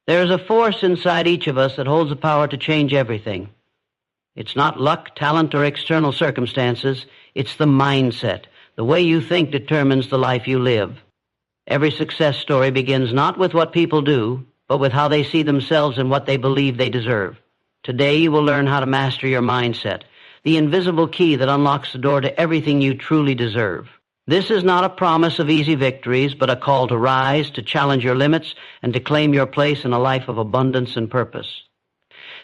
There is a force inside each of us that holds the power to change everything. It's not luck, talent, or external circumstances. It's the mindset. The way you think determines the life you live. Every success story begins not with what people do, but with how they see themselves and what they believe they deserve. Today you will learn how to master your mindset, the invisible key that unlocks the door to everything you truly deserve. This is not a promise of easy victories, but a call to rise, to challenge your limits, and to claim your place in a life of abundance and purpose.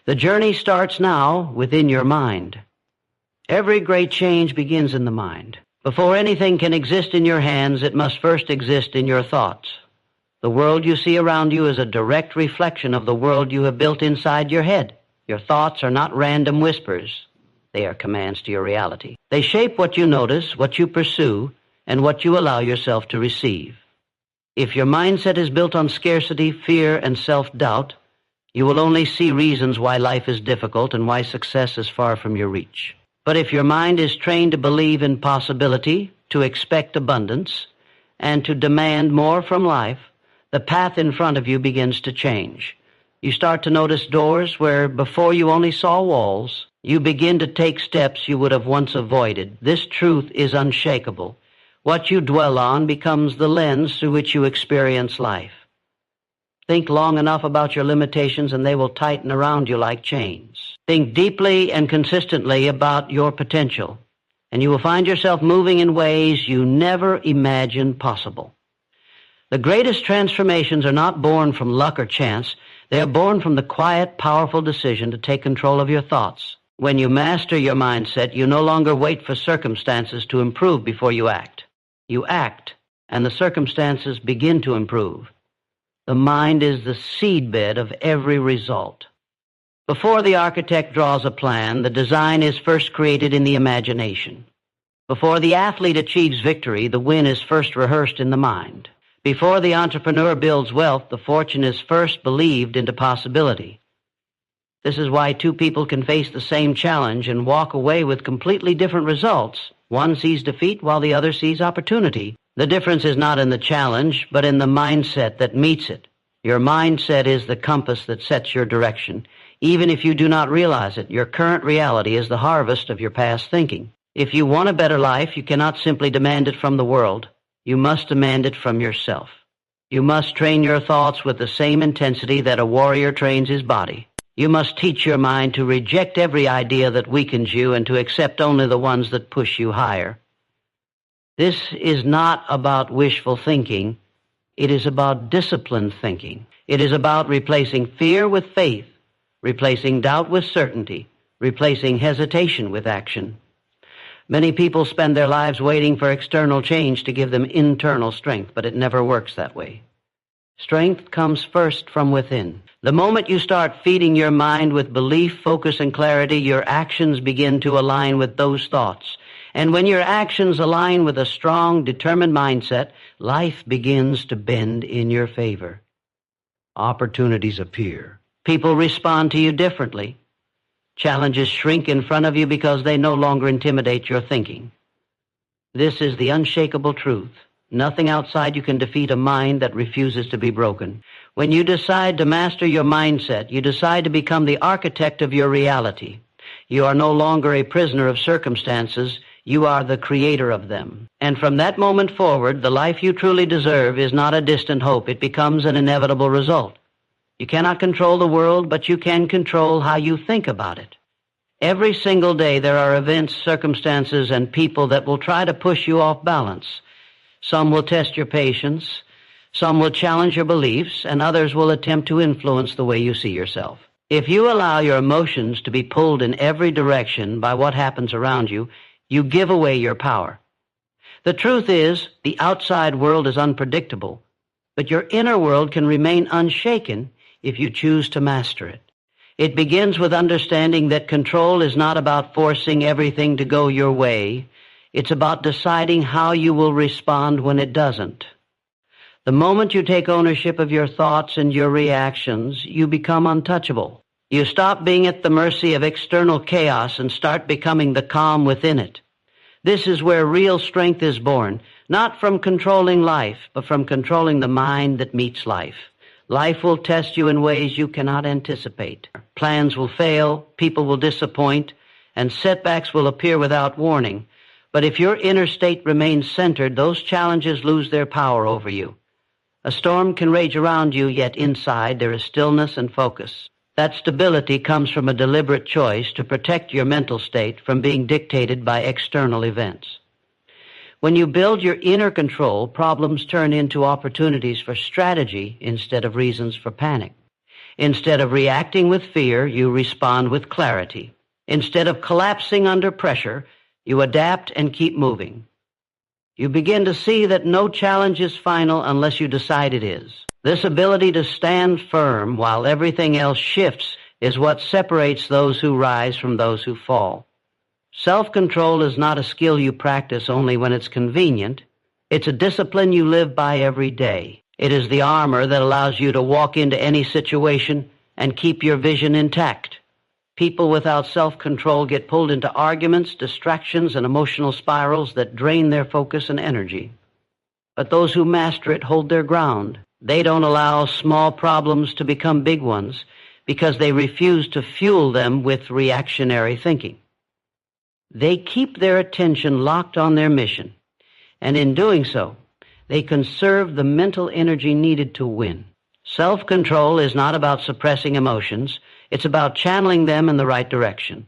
The journey starts now within your mind. Every great change begins in the mind. Before anything can exist in your hands, it must first exist in your thoughts. The world you see around you is a direct reflection of the world you have built inside your head. Your thoughts are not random whispers. They are commands to your reality. They shape what you notice, what you pursue, and what you allow yourself to receive. If your mindset is built on scarcity, fear, and self-doubt, you will only see reasons why life is difficult and why success is far from your reach. But if your mind is trained to believe in possibility, to expect abundance, and to demand more from life, the path in front of you begins to change. You start to notice doors where before you only saw walls. You begin to take steps you would have once avoided. This truth is unshakable. What you dwell on becomes the lens through which you experience life. Think long enough about your limitations and they will tighten around you like chains. Think deeply and consistently about your potential, and you will find yourself moving in ways you never imagined possible. The greatest transformations are not born from luck or chance. They are born from the quiet, powerful decision to take control of your thoughts. When you master your mindset, you no longer wait for circumstances to improve before you act. You act, and the circumstances begin to improve. The mind is the seedbed of every result. Before the architect draws a plan, the design is first created in the imagination. Before the athlete achieves victory, the win is first rehearsed in the mind. Before the entrepreneur builds wealth, the fortune is first believed into possibility. This is why two people can face the same challenge and walk away with completely different results. One sees defeat while the other sees opportunity. The difference is not in the challenge, but in the mindset that meets it. Your mindset is the compass that sets your direction. Even if you do not realize it, your current reality is the harvest of your past thinking. If you want a better life, you cannot simply demand it from the world. You must demand it from yourself. You must train your thoughts with the same intensity that a warrior trains his body. You must teach your mind to reject every idea that weakens you and to accept only the ones that push you higher. This is not about wishful thinking. It is about disciplined thinking. It is about replacing fear with faith, replacing doubt with certainty, replacing hesitation with action. Many people spend their lives waiting for external change to give them internal strength, but it never works that way. Strength comes first from within. The moment you start feeding your mind with belief, focus, and clarity, your actions begin to align with those thoughts. And when your actions align with a strong, determined mindset, life begins to bend in your favor. Opportunities appear. People respond to you differently. Challenges shrink in front of you because they no longer intimidate your thinking. This is the unshakable truth. Nothing outside you can defeat a mind that refuses to be broken. When you decide to master your mindset, you decide to become the architect of your reality. You are no longer a prisoner of circumstances. You are the creator of them. And from that moment forward, the life you truly deserve is not a distant hope. It becomes an inevitable result. You cannot control the world, but you can control how you think about it. Every single day there are events, circumstances, and people that will try to push you off balance. Some will test your patience, some will challenge your beliefs, and others will attempt to influence the way you see yourself. If you allow your emotions to be pulled in every direction by what happens around you, you give away your power. The truth is, the outside world is unpredictable, but your inner world can remain unshaken if you choose to master it. It begins with understanding that control is not about forcing everything to go your way. It's about deciding how you will respond when it doesn't. The moment you take ownership of your thoughts and your reactions, you become untouchable. You stop being at the mercy of external chaos and start becoming the calm within it. This is where real strength is born, not from controlling life, but from controlling the mind that meets life. Life will test you in ways you cannot anticipate. Plans will fail, people will disappoint, and setbacks will appear without warning. But if your inner state remains centered, those challenges lose their power over you. A storm can rage around you, yet inside there is stillness and focus. That stability comes from a deliberate choice to protect your mental state from being dictated by external events. When you build your inner control, problems turn into opportunities for strategy instead of reasons for panic. Instead of reacting with fear, you respond with clarity. Instead of collapsing under pressure, you adapt and keep moving. You begin to see that no challenge is final unless you decide it is. This ability to stand firm while everything else shifts is what separates those who rise from those who fall. Self-control is not a skill you practice only when it's convenient. It's a discipline you live by every day. It is the armor that allows you to walk into any situation and keep your vision intact. People without self-control get pulled into arguments, distractions, and emotional spirals that drain their focus and energy. But those who master it hold their ground. They don't allow small problems to become big ones because they refuse to fuel them with reactionary thinking. They keep their attention locked on their mission, and in doing so, they conserve the mental energy needed to win. Self-control is not about suppressing emotions. It's about channeling them in the right direction.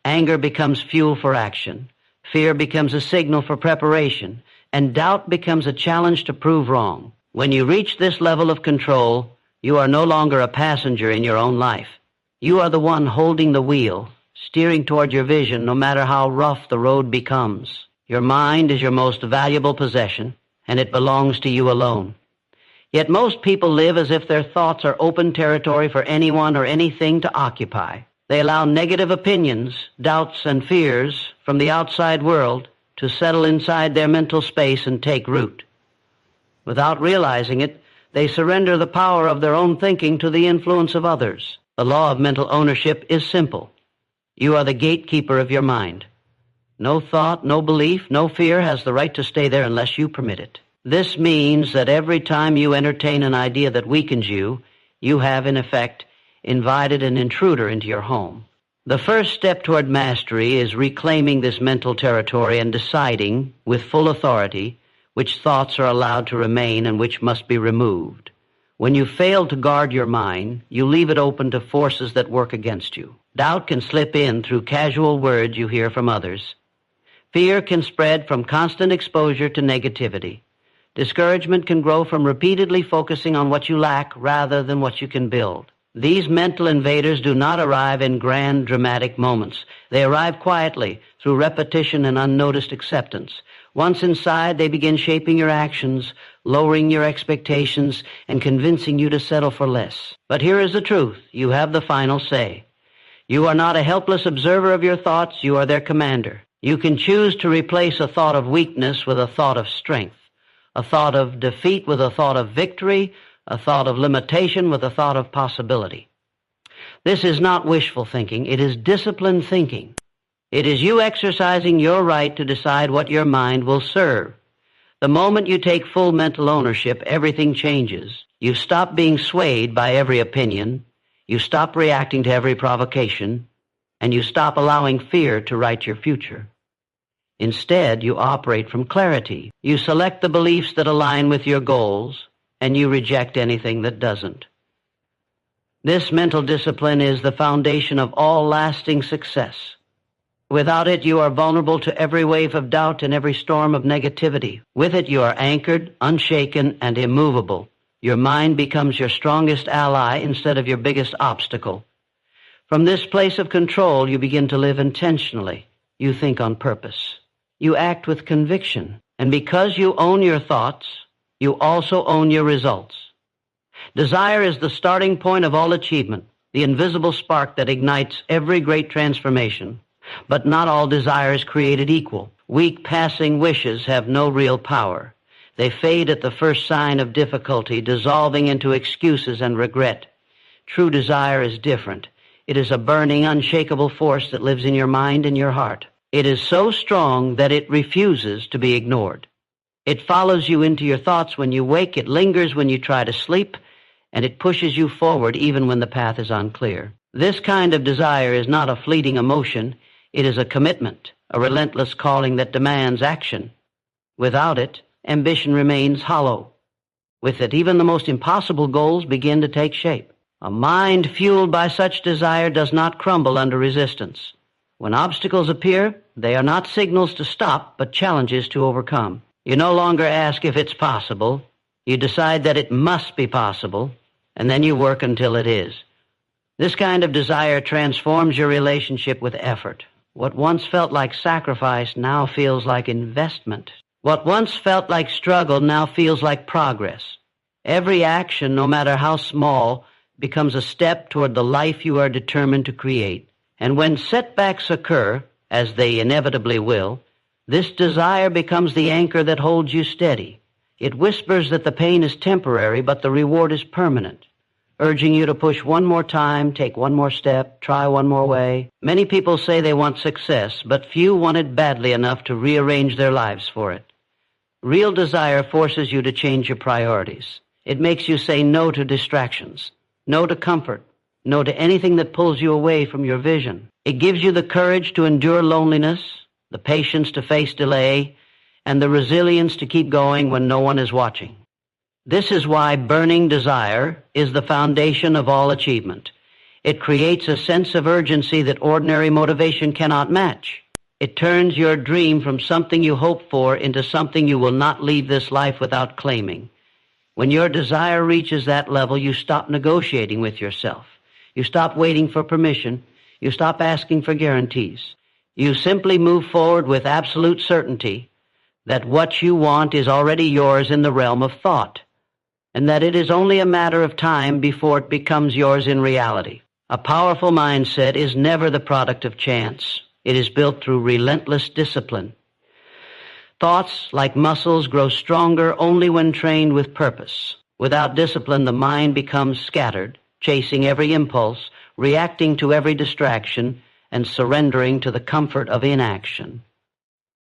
Anger becomes fuel for action. Fear becomes a signal for preparation, and doubt becomes a challenge to prove wrong. When you reach this level of control, you are no longer a passenger in your own life. You are the one holding the wheel, steering toward your vision no matter how rough the road becomes. Your mind is your most valuable possession, and it belongs to you alone. Yet most people live as if their thoughts are open territory for anyone or anything to occupy. They allow negative opinions, doubts, and fears from the outside world to settle inside their mental space and take root. Without realizing it, they surrender the power of their own thinking to the influence of others. The law of mental ownership is simple. You are the gatekeeper of your mind. No thought, no belief, no fear has the right to stay there unless you permit it. This means that every time you entertain an idea that weakens you, you have, in effect, invited an intruder into your home. The first step toward mastery is reclaiming this mental territory and deciding, with full authority, which thoughts are allowed to remain and which must be removed. When you fail to guard your mind, you leave it open to forces that work against you. Doubt can slip in through casual words you hear from others. Fear can spread from constant exposure to negativity. Discouragement can grow from repeatedly focusing on what you lack rather than what you can build. These mental invaders do not arrive in grand, dramatic moments. They arrive quietly, through repetition and unnoticed acceptance. Once inside, they begin shaping your actions, lowering your expectations, and convincing you to settle for less. But here is the truth. You have the final say. You are not a helpless observer of your thoughts. You are their commander. You can choose to replace a thought of weakness with a thought of strength, a thought of defeat with a thought of victory, a thought of limitation with a thought of possibility. This is not wishful thinking. It is disciplined thinking. It is you exercising your right to decide what your mind will serve. The moment you take full mental ownership, everything changes. You stop being swayed by every opinion. You stop reacting to every provocation. And you stop allowing fear to write your future. Instead, you operate from clarity. You select the beliefs that align with your goals, and you reject anything that doesn't. This mental discipline is the foundation of all lasting success. Without it, you are vulnerable to every wave of doubt and every storm of negativity. With it, you are anchored, unshaken, and immovable. Your mind becomes your strongest ally instead of your biggest obstacle. From this place of control, you begin to live intentionally. You think on purpose. You act with conviction. And because you own your thoughts, you also own your results. Desire is the starting point of all achievement, the invisible spark that ignites every great transformation. But not all desire is created equal. Weak passing wishes have no real power. They fade at the first sign of difficulty, dissolving into excuses and regret. True desire is different. It is a burning, unshakable force that lives in your mind and your heart. It is so strong that it refuses to be ignored. It follows you into your thoughts when you wake. It lingers when you try to sleep. and it pushes you forward even when the path is unclear. This kind of desire is not a fleeting emotion. It is a commitment, a relentless calling that demands action. Without it, ambition remains hollow. With it, even the most impossible goals begin to take shape. A mind fueled by such desire does not crumble under resistance. When obstacles appear, they are not signals to stop, but challenges to overcome. You no longer ask if it's possible. You decide that it must be possible, and then you work until it is. This kind of desire transforms your relationship with effort. What once felt like sacrifice now feels like investment. What once felt like struggle now feels like progress. Every action, no matter how small, becomes a step toward the life you are determined to create. And when setbacks occur, as they inevitably will, this desire becomes the anchor that holds you steady. It whispers that the pain is temporary, but the reward is permanent, urging you to push one more time, take one more step, try one more way. Many people say they want success, but few want it badly enough to rearrange their lives for it. Real desire forces you to change your priorities. It makes you say no to distractions, no to comfort, no to anything that pulls you away from your vision. It gives you the courage to endure loneliness, the patience to face delay, and the resilience to keep going when no one is watching. This is why burning desire is the foundation of all achievement. It creates a sense of urgency that ordinary motivation cannot match. It turns your dream from something you hope for into something you will not leave this life without claiming. When your desire reaches that level, you stop negotiating with yourself. You stop waiting for permission. You stop asking for guarantees. You simply move forward with absolute certainty that what you want is already yours in the realm of thought, and that it is only a matter of time before it becomes yours in reality. A powerful mindset is never the product of chance. It is built through relentless discipline. Thoughts, like muscles, grow stronger only when trained with purpose. Without discipline, the mind becomes scattered, chasing every impulse, reacting to every distraction, and surrendering to the comfort of inaction.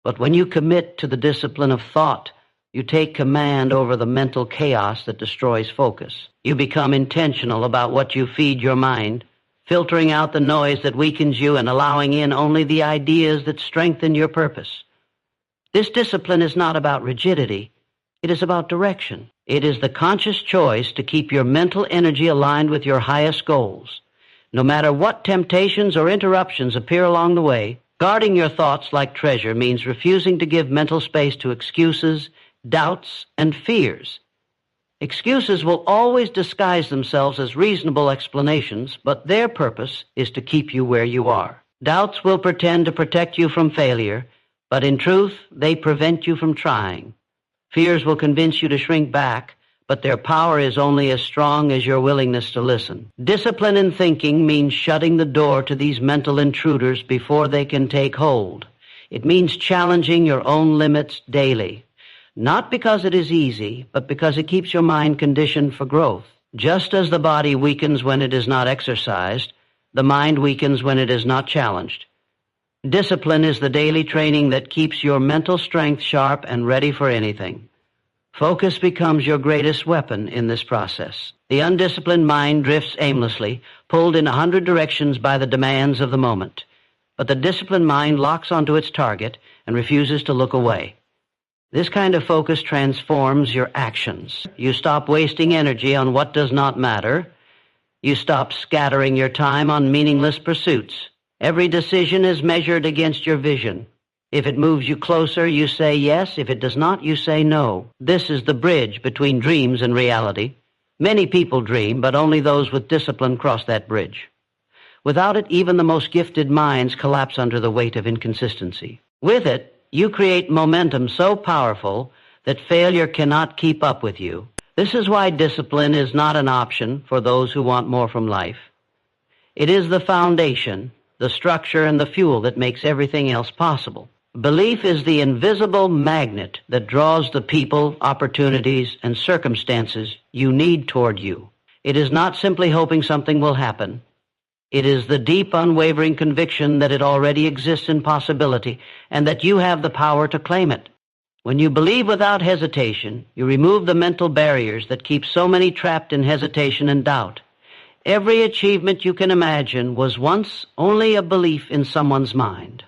But when you commit to the discipline of thought, you take command over the mental chaos that destroys focus. You become intentional about what you feed your mind, filtering out the noise that weakens you and allowing in only the ideas that strengthen your purpose. This discipline is not about rigidity. It is about direction. It is the conscious choice to keep your mental energy aligned with your highest goals. No matter what temptations or interruptions appear along the way, guarding your thoughts like treasure means refusing to give mental space to excuses, doubts, and fears. Excuses will always disguise themselves as reasonable explanations, but their purpose is to keep you where you are. Doubts will pretend to protect you from failure, but in truth, they prevent you from trying. Fears will convince you to shrink back, but their power is only as strong as your willingness to listen. Discipline in thinking means shutting the door to these mental intruders before they can take hold. It means challenging your own limits daily. Not because it is easy, but because it keeps your mind conditioned for growth. Just as the body weakens when it is not exercised, the mind weakens when it is not challenged. Discipline is the daily training that keeps your mental strength sharp and ready for anything. Focus becomes your greatest weapon in this process. The undisciplined mind drifts aimlessly, pulled in 100 directions by the demands of the moment. But the disciplined mind locks onto its target and refuses to look away. This kind of focus transforms your actions. You stop wasting energy on what does not matter. You stop scattering your time on meaningless pursuits. Every decision is measured against your vision. If it moves you closer, you say yes. If it does not, you say no. This is the bridge between dreams and reality. Many people dream, but only those with discipline cross that bridge. Without it, even the most gifted minds collapse under the weight of inconsistency. With it, you create momentum so powerful that failure cannot keep up with you. This is why discipline is not an option for those who want more from life. It is the foundation, the structure, and the fuel that makes everything else possible. Belief is the invisible magnet that draws the people, opportunities, and circumstances you need toward you. It is not simply hoping something will happen. It is the deep, unwavering conviction that it already exists in possibility and that you have the power to claim it. When you believe without hesitation, you remove the mental barriers that keep so many trapped in hesitation and doubt. Every achievement you can imagine was once only a belief in someone's mind.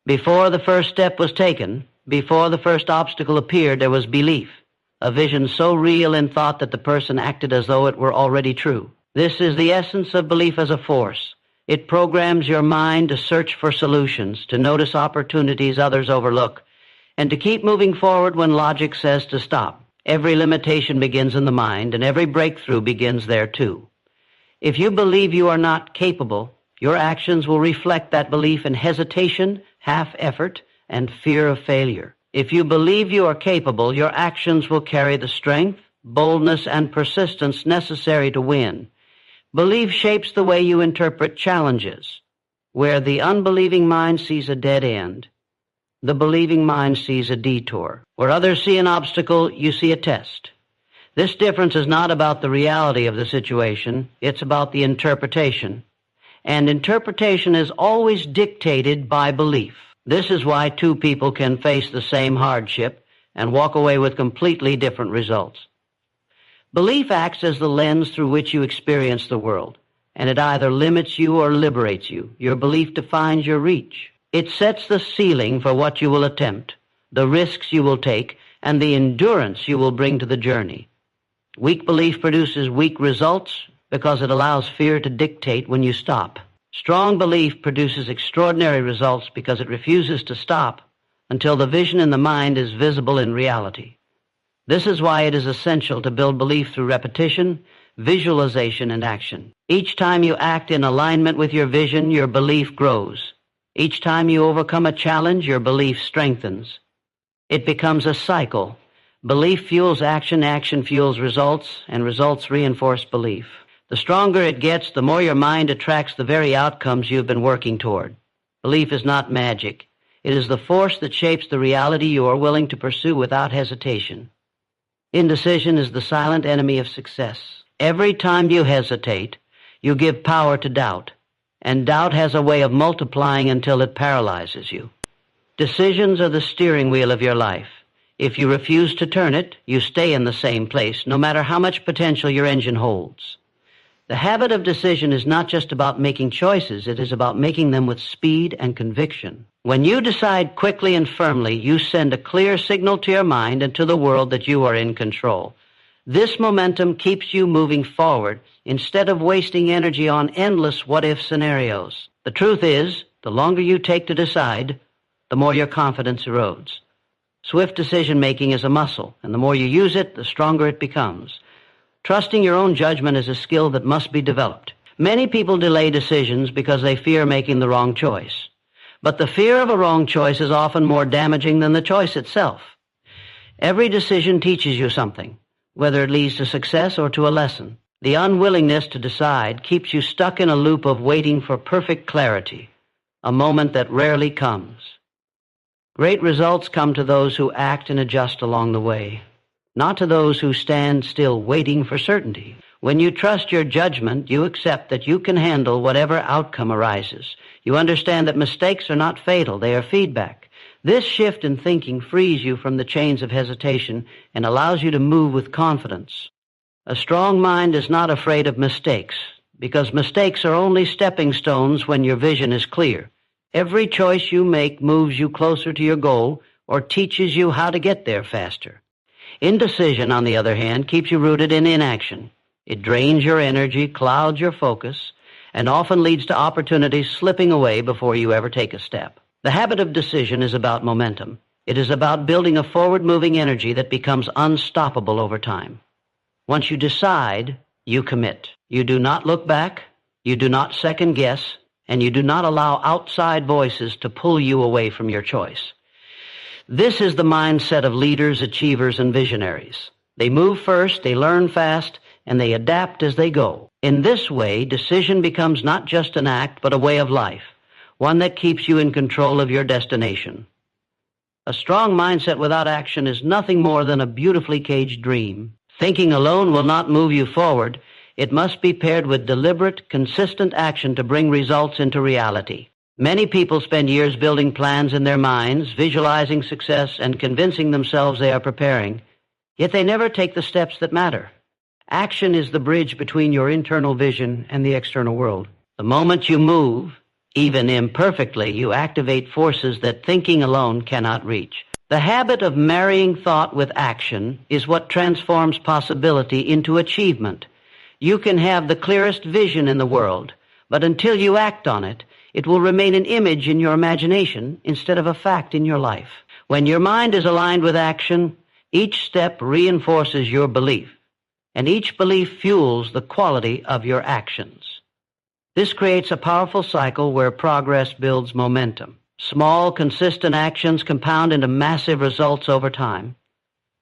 Before the first step was taken, before the first obstacle appeared, there was belief, a vision so real in thought that the person acted as though it were already true. This is the essence of belief as a force. It programs your mind to search for solutions, to notice opportunities others overlook, and to keep moving forward when logic says to stop. Every limitation begins in the mind, and every breakthrough begins there too. If you believe you are not capable, your actions will reflect that belief in hesitation, half-effort, and fear of failure. If you believe you are capable, your actions will carry the strength, boldness, and persistence necessary to win. Belief shapes the way you interpret challenges. Where the unbelieving mind sees a dead end, the believing mind sees a detour. Where others see an obstacle, you see a test. This difference is not about the reality of the situation, it's about the interpretation. And interpretation is always dictated by belief. This is why two people can face the same hardship and walk away with completely different results. Belief acts as the lens through which you experience the world, and it either limits you or liberates you. Your belief defines your reach. It sets the ceiling for what you will attempt, the risks you will take, and the endurance you will bring to the journey. Weak belief produces weak results because it allows fear to dictate when you stop. Strong belief produces extraordinary results because it refuses to stop until the vision in the mind is visible in reality. This is why it is essential to build belief through repetition, visualization, and action. Each time you act in alignment with your vision, your belief grows. Each time you overcome a challenge, your belief strengthens. It becomes a cycle. Belief fuels action, action fuels results, and results reinforce belief. The stronger it gets, the more your mind attracts the very outcomes you've been working toward. Belief is not magic. It is the force that shapes the reality you are willing to pursue without hesitation. Indecision is the silent enemy of success. Every time you hesitate, you give power to doubt, and doubt has a way of multiplying until it paralyzes you. Decisions are the steering wheel of your life. If you refuse to turn it, you stay in the same place, no matter how much potential your engine holds. The habit of decision is not just about making choices, it is about making them with speed and conviction. When you decide quickly and firmly, you send a clear signal to your mind and to the world that you are in control. This momentum keeps you moving forward instead of wasting energy on endless what-if scenarios. The truth is, the longer you take to decide, the more your confidence erodes. Swift decision-making is a muscle, and the more you use it, the stronger it becomes. Trusting your own judgment is a skill that must be developed. Many people delay decisions because they fear making the wrong choice. But the fear of a wrong choice is often more damaging than the choice itself. Every decision teaches you something, whether it leads to success or to a lesson. The unwillingness to decide keeps you stuck in a loop of waiting for perfect clarity, a moment that rarely comes. Great results come to those who act and adjust along the way, not to those who stand still waiting for certainty. When you trust your judgment, you accept that you can handle whatever outcome arises. You understand that mistakes are not fatal, they are feedback. This shift in thinking frees you from the chains of hesitation and allows you to move with confidence. A strong mind is not afraid of mistakes, because mistakes are only stepping stones when your vision is clear. Every choice you make moves you closer to your goal or teaches you how to get there faster. Indecision, on the other hand, keeps you rooted in inaction. It drains your energy, clouds your focus, and often leads to opportunities slipping away before you ever take a step. The habit of decision is about momentum. It is about building a forward-moving energy that becomes unstoppable over time. Once you decide, you commit. You do not look back, you do not second-guess, and you do not allow outside voices to pull you away from your choice. This is the mindset of leaders, achievers, and visionaries. They move first, they learn fast, and they adapt as they go. In this way, decision becomes not just an act, but a way of life, one that keeps you in control of your destination. A strong mindset without action is nothing more than a beautifully caged dream. Thinking alone will not move you forward. It must be paired with deliberate, consistent action to bring results into reality. Many people spend years building plans in their minds, visualizing success, and convincing themselves they are preparing, yet they never take the steps that matter. Action is the bridge between your internal vision and the external world. The moment you move, even imperfectly, you activate forces that thinking alone cannot reach. The habit of marrying thought with action is what transforms possibility into achievement. You can have the clearest vision in the world, but until you act on it, it will remain an image in your imagination instead of a fact in your life. When your mind is aligned with action, each step reinforces your belief, and each belief fuels the quality of your actions. This creates a powerful cycle where progress builds momentum. Small, consistent actions compound into massive results over time,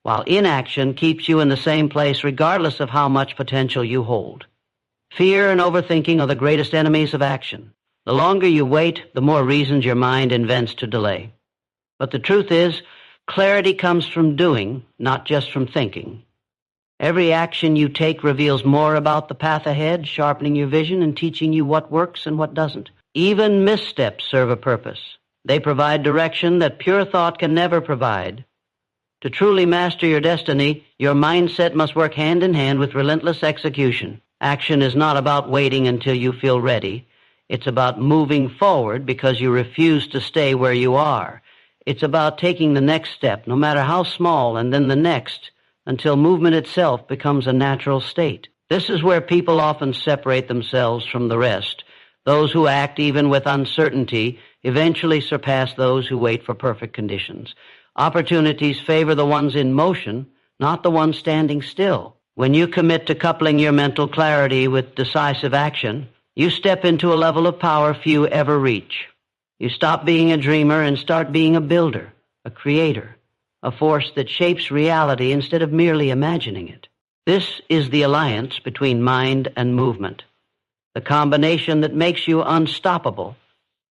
while inaction keeps you in the same place regardless of how much potential you hold. Fear and overthinking are the greatest enemies of action. The longer you wait, the more reasons your mind invents to delay. But the truth is, clarity comes from doing, not just from thinking. Every action you take reveals more about the path ahead, sharpening your vision and teaching you what works and what doesn't. Even missteps serve a purpose. They provide direction that pure thought can never provide. To truly master your destiny, your mindset must work hand in hand with relentless execution. Action is not about waiting until you feel ready. It's about moving forward because you refuse to stay where you are. It's about taking the next step, no matter how small, and then the next, until movement itself becomes a natural state. This is where people often separate themselves from the rest. Those who act even with uncertainty eventually surpass those who wait for perfect conditions. Opportunities favor the ones in motion, not the ones standing still. When you commit to coupling your mental clarity with decisive action, you step into a level of power few ever reach. You stop being a dreamer and start being a builder, a creator, a force that shapes reality instead of merely imagining it. This is the alliance between mind and movement, the combination that makes you unstoppable.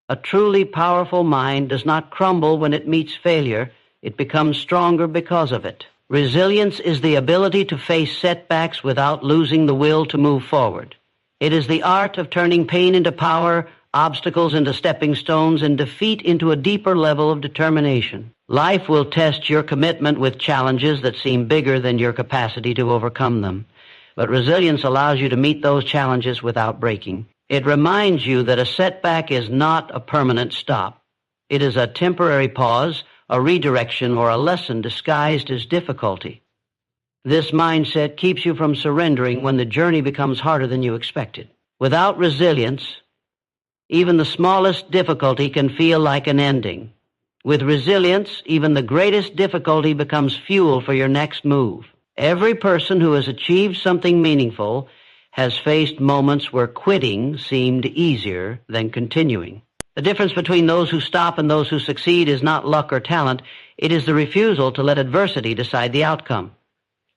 A truly powerful mind does not crumble when it meets failure. It becomes stronger because of it. Resilience is the ability to face setbacks without losing the will to move forward. It is the art of turning pain into power, obstacles into stepping stones, and defeat into a deeper level of determination. Life will test your commitment with challenges that seem bigger than your capacity to overcome them. But resilience allows you to meet those challenges without breaking. It reminds you that a setback is not a permanent stop. It is a temporary pause, a redirection, or a lesson disguised as difficulty. This mindset keeps you from surrendering when the journey becomes harder than you expected. Without resilience, even the smallest difficulty can feel like an ending. With resilience, even the greatest difficulty becomes fuel for your next move. Every person who has achieved something meaningful has faced moments where quitting seemed easier than continuing. The difference between those who stop and those who succeed is not luck or talent. It is the refusal to let adversity decide the outcome.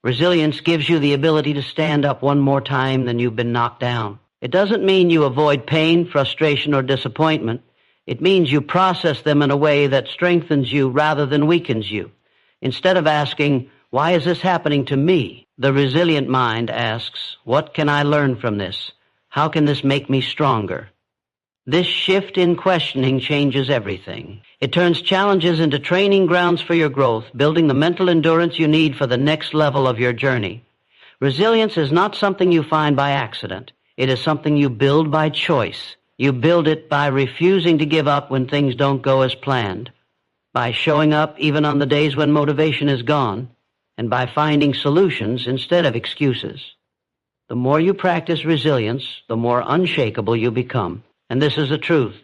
Resilience gives you the ability to stand up one more time than you've been knocked down. It doesn't mean you avoid pain, frustration, or disappointment. It means you process them in a way that strengthens you rather than weakens you. Instead of asking, "Why is this happening to me?" the resilient mind asks, "What can I learn from this? How can this make me stronger?" This shift in questioning changes everything. It turns challenges into training grounds for your growth, building the mental endurance you need for the next level of your journey. Resilience is not something you find by accident. It is something you build by choice. You build it by refusing to give up when things don't go as planned, by showing up even on the days when motivation is gone, and by finding solutions instead of excuses. The more you practice resilience, the more unshakable you become. And this is the truth.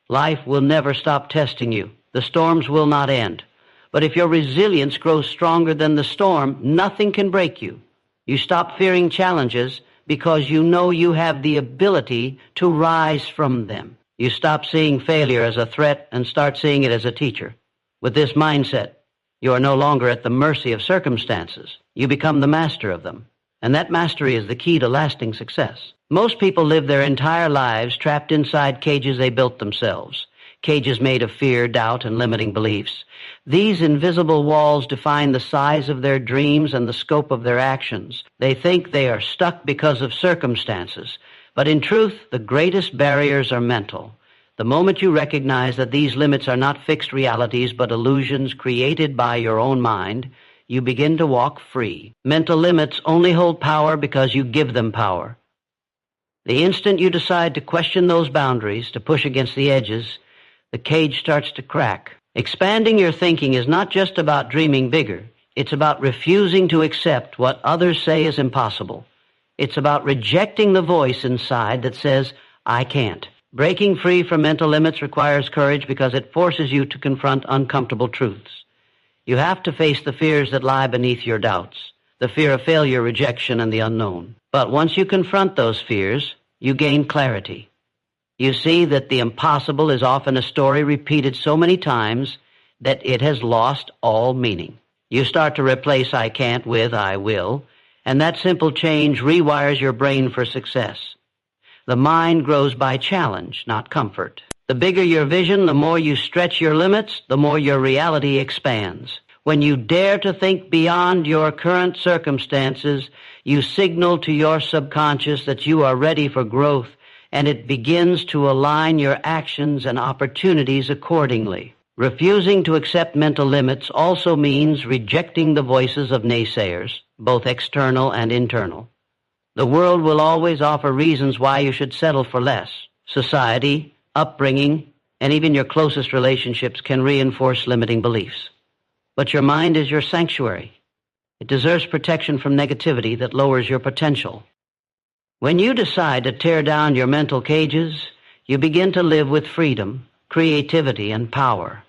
Life will never stop testing you. The storms will not end. But if your resilience grows stronger than the storm, nothing can break you. You stop fearing challenges because you know you have the ability to rise from them. You stop seeing failure as a threat and start seeing it as a teacher. With this mindset, you are no longer at the mercy of circumstances. You become the master of them. And that mastery is the key to lasting success. Most people live their entire lives trapped inside cages they built themselves, cages made of fear, doubt, and limiting beliefs. These invisible walls define the size of their dreams and the scope of their actions. They think they are stuck because of circumstances, but in truth, the greatest barriers are mental. The moment you recognize that these limits are not fixed realities but illusions created by your own mind, you begin to walk free. Mental limits only hold power because you give them power. The instant you decide to question those boundaries, to push against the edges, the cage starts to crack. Expanding your thinking is not just about dreaming bigger. It's about refusing to accept what others say is impossible. It's about rejecting the voice inside that says, I can't. Breaking free from mental limits requires courage because it forces you to confront uncomfortable truths. You have to face the fears that lie beneath your doubts, the fear of failure, rejection, and the unknown. But once you confront those fears, you gain clarity. You see that the impossible is often a story repeated so many times that it has lost all meaning. You start to replace I can't with I will, and that simple change rewires your brain for success. The mind grows by challenge, not comfort. The bigger your vision, the more you stretch your limits, the more your reality expands. When you dare to think beyond your current circumstances, you signal to your subconscious that you are ready for growth, and it begins to align your actions and opportunities accordingly. Refusing to accept mental limits also means rejecting the voices of naysayers, both external and internal. The world will always offer reasons why you should settle for less. Society, upbringing, and even your closest relationships can reinforce limiting beliefs. But your mind is your sanctuary. It deserves protection from negativity that lowers your potential. When you decide to tear down your mental cages, you begin to live with freedom, creativity, and power.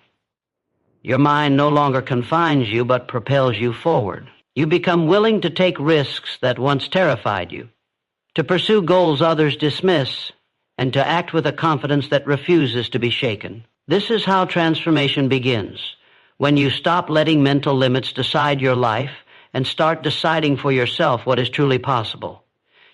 Your mind no longer confines you but propels you forward. You become willing to take risks that once terrified you, to pursue goals others dismiss, and to act with a confidence that refuses to be shaken. This is how transformation begins, when you stop letting mental limits decide your life and start deciding for yourself what is truly possible.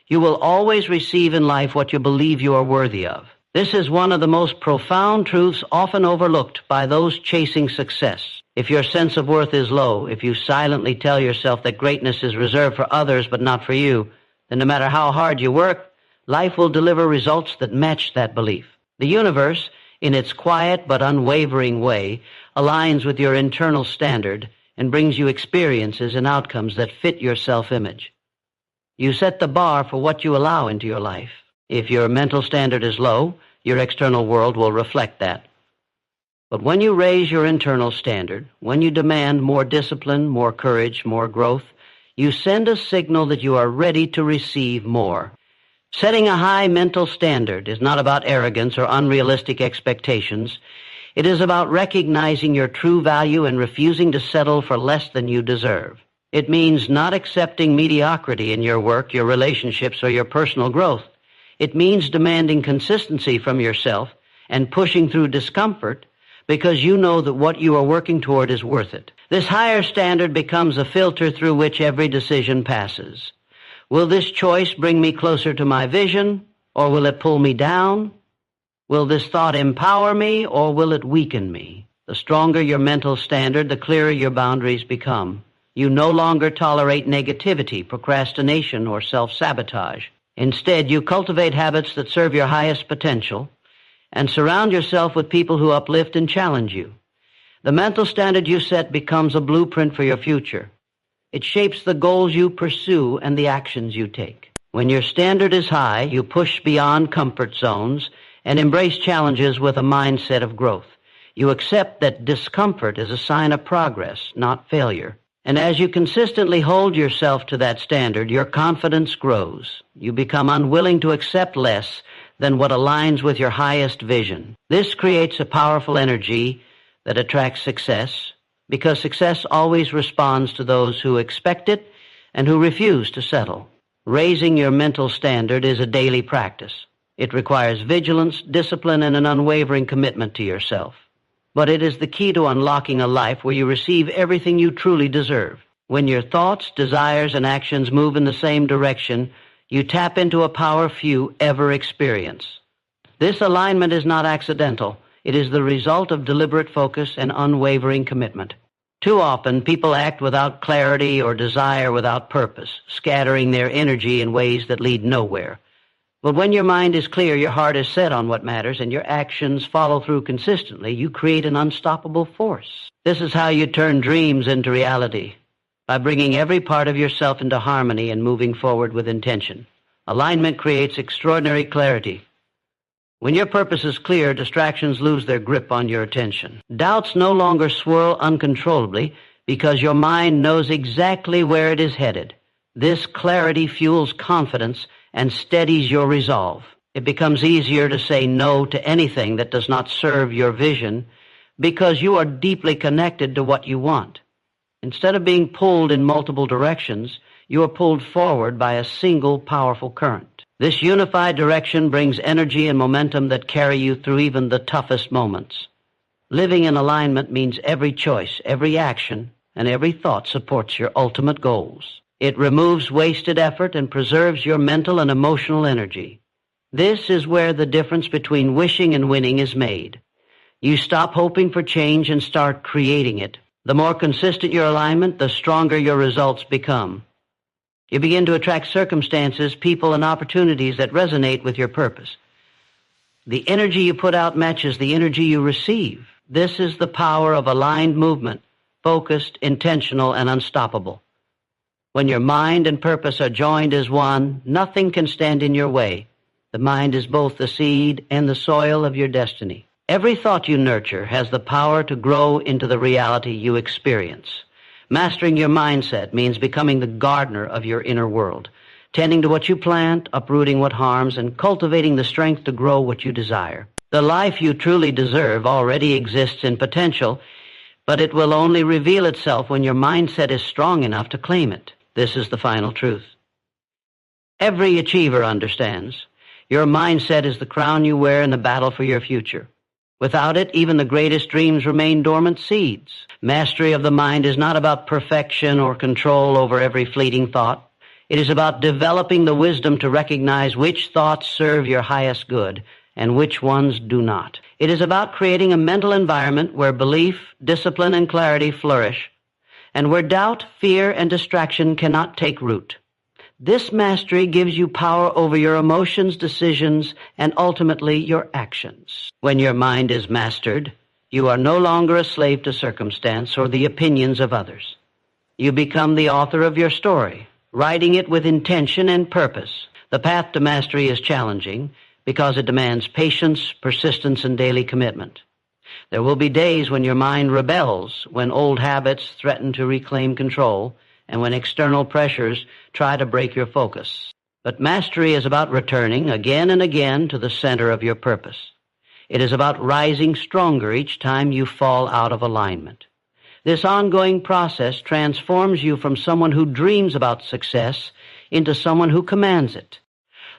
You will always receive in life what you believe you are worthy of. This is one of the most profound truths often overlooked by those chasing success. If your sense of worth is low, if you silently tell yourself that greatness is reserved for others but not for you, then no matter how hard you work, life will deliver results that match that belief. The universe, in its quiet but unwavering way, aligns with your internal standard and brings you experiences and outcomes that fit your self-image. You set the bar for what you allow into your life. If your mental standard is low, your external world will reflect that. But when you raise your internal standard, when you demand more discipline, more courage, more growth, you send a signal that you are ready to receive more. Setting a high mental standard is not about arrogance or unrealistic expectations. It is about recognizing your true value and refusing to settle for less than you deserve. It means not accepting mediocrity in your work, your relationships, or your personal growth. It means demanding consistency from yourself and pushing through discomfort because you know that what you are working toward is worth it. This higher standard becomes a filter through which every decision passes. Will this choice bring me closer to my vision, or will it pull me down? Will this thought empower me, or will it weaken me? The stronger your mental standard, the clearer your boundaries become. You no longer tolerate negativity, procrastination, or self-sabotage. Instead, you cultivate habits that serve your highest potential and surround yourself with people who uplift and challenge you. The mental standard you set becomes a blueprint for your future. It shapes the goals you pursue and the actions you take. When your standard is high, you push beyond comfort zones and embrace challenges with a mindset of growth. You accept that discomfort is a sign of progress, not failure. And as you consistently hold yourself to that standard, your confidence grows. You become unwilling to accept less than what aligns with your highest vision. This creates a powerful energy that attracts success, because success always responds to those who expect it and who refuse to settle. Raising your mental standard is a daily practice. It requires vigilance, discipline, and an unwavering commitment to yourself. But it is the key to unlocking a life where you receive everything you truly deserve. When your thoughts, desires, and actions move in the same direction, you tap into a power few ever experience. This alignment is not accidental. It is the result of deliberate focus and unwavering commitment. Too often, people act without clarity or desire without purpose, scattering their energy in ways that lead nowhere. But when your mind is clear, your heart is set on what matters, and your actions follow through consistently, you create an unstoppable force. This is how you turn dreams into reality, by bringing every part of yourself into harmony and moving forward with intention. Alignment creates extraordinary clarity. When your purpose is clear, distractions lose their grip on your attention. Doubts no longer swirl uncontrollably because your mind knows exactly where it is headed. This clarity fuels confidence and steadies your resolve. It becomes easier to say no to anything that does not serve your vision because you are deeply connected to what you want. Instead of being pulled in multiple directions, you are pulled forward by a single powerful current. This unified direction brings energy and momentum that carry you through even the toughest moments. Living in alignment means every choice, every action, and every thought supports your ultimate goals. It removes wasted effort and preserves your mental and emotional energy. This is where the difference between wishing and winning is made. You stop hoping for change and start creating it. The more consistent your alignment, the stronger your results become. You begin to attract circumstances, people, and opportunities that resonate with your purpose. The energy you put out matches the energy you receive. This is the power of aligned movement, focused, intentional, and unstoppable. When your mind and purpose are joined as one, nothing can stand in your way. The mind is both the seed and the soil of your destiny. Every thought you nurture has the power to grow into the reality you experience. Mastering your mindset means becoming the gardener of your inner world, tending to what you plant, uprooting what harms, and cultivating the strength to grow what you desire. The life you truly deserve already exists in potential, but it will only reveal itself when your mindset is strong enough to claim it. This is the final truth. Every achiever understands. Your mindset is the crown you wear in the battle for your future. Without it, even the greatest dreams remain dormant seeds. Mastery of the mind is not about perfection or control over every fleeting thought. It is about developing the wisdom to recognize which thoughts serve your highest good and which ones do not. It is about creating a mental environment where belief, discipline, and clarity flourish, and where doubt, fear, and distraction cannot take root. This mastery gives you power over your emotions, decisions, and ultimately your actions. When your mind is mastered, you are no longer a slave to circumstance or the opinions of others. You become the author of your story, writing it with intention and purpose. The path to mastery is challenging because it demands patience, persistence, and daily commitment. There will be days when your mind rebels, when old habits threaten to reclaim control, and when external pressures try to break your focus. But mastery is about returning again and again to the center of your purpose. It is about rising stronger each time you fall out of alignment. This ongoing process transforms you from someone who dreams about success into someone who commands it.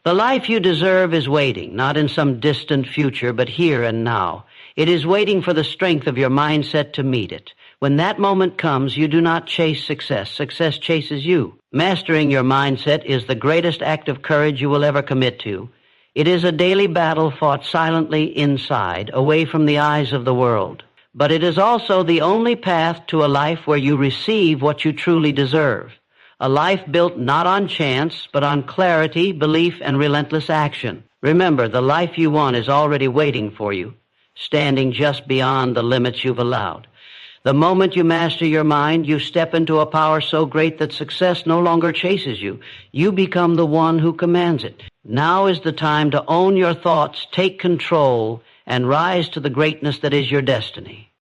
The life you deserve is waiting, not in some distant future, but here and now. It is waiting for the strength of your mindset to meet it. When that moment comes, you do not chase success. Success chases you. Mastering your mindset is the greatest act of courage you will ever commit to. It is a daily battle fought silently inside, away from the eyes of the world. But it is also the only path to a life where you receive what you truly deserve. A life built not on chance, but on clarity, belief, and relentless action. Remember, the life you want is already waiting for you, standing just beyond the limits you've allowed. The moment you master your mind, you step into a power so great that success no longer chases you. You become the one who commands it. Now is the time to own your thoughts, take control, and rise to the greatness that is your destiny.